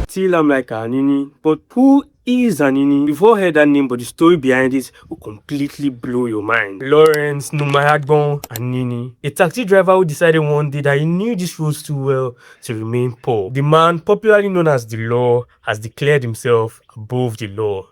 Still, I'm like Anini. But who is Anini? You've all heard that name, but the story behind it will completely blow your mind. Lawrence Numayagbon Anini, a taxi driver who decided one day that he knew these roads too well to remain poor. The man, popularly known as the Law, has declared himself above the law.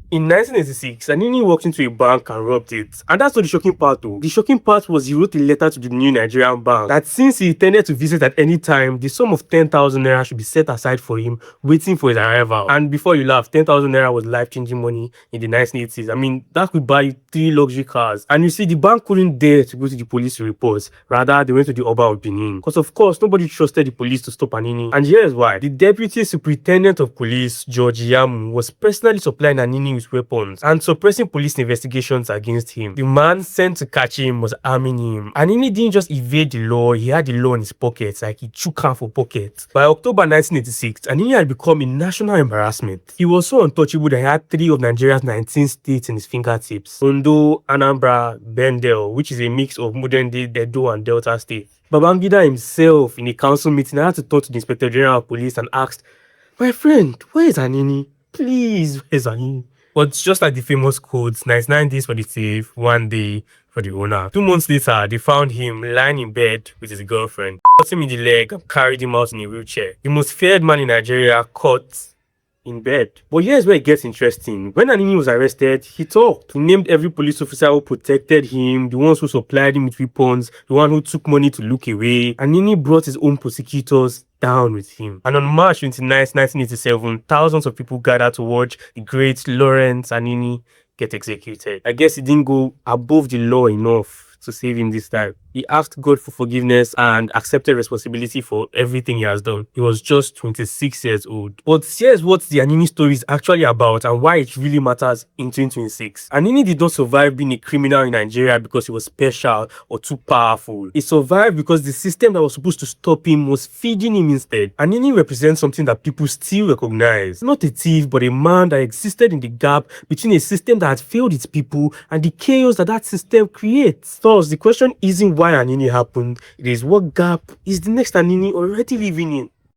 In 1986, Anini walked into a bank and robbed it. And that's not the shocking part though. The shocking part was he wrote a letter to the new Nigerian bank that since he intended to visit at any time, the sum of 10,000 naira should be set aside for him, waiting for his arrival. And before you laugh, 10,000 naira was life-changing money in the 1980s. I mean, that could buy you 3 luxury cars. And you see, the bank couldn't dare to go to the police to report. Rather, they went to the Oba of Benin. Because of course, nobody trusted the police to stop Anini. And here's why. The deputy superintendent of police, George Yamu, was personally supplying Anini with weapons and suppressing police investigations against him. The man sent to catch him was arming him. Anini didn't just evade the law, he had the law in his pockets, like he took her for pocket. By October 1986, Anini had become a national embarrassment. He was so untouchable that he had 3 of Nigeria's 19 states in his fingertips: Ondo, Anambra, Bendel, which is a mix of modern-day Edo and Delta states. Babangida himself, in a council meeting, had to talk to the Inspector General of Police and asked, "My friend, where is Anini? Please, where is Anini?" But just like the famous quotes, 99 days for the thief, 1 day for the owner. 2 months later, they found him lying in bed with his girlfriend, shot him in the leg and carried him out in a wheelchair. The most feared man in Nigeria caught in bed. But here's where it gets interesting. When Anini was arrested, he talked. He named every police officer who protected him, the ones who supplied him with weapons, the one who took money to look away. Anini brought his own prosecutors down with him. And on March 29, 1987, thousands of people gathered to watch the great Lawrence Anini get executed. I guess he didn't go above the law enough to save him this time. He asked God for forgiveness and accepted responsibility for everything he has done. He was just 26 years old. But here's what the Anini story is actually about and why it really matters in 2026. Anini did not survive being a criminal in Nigeria because he was special or too powerful. He survived because the system that was supposed to stop him was feeding him instead. Anini represents something that people still recognize. Not a thief, but a man that existed in the gap between a system that had failed its people and the chaos that that system creates. Thus, the question isn't why Anini happened, it is what gap is the next Anini already living in?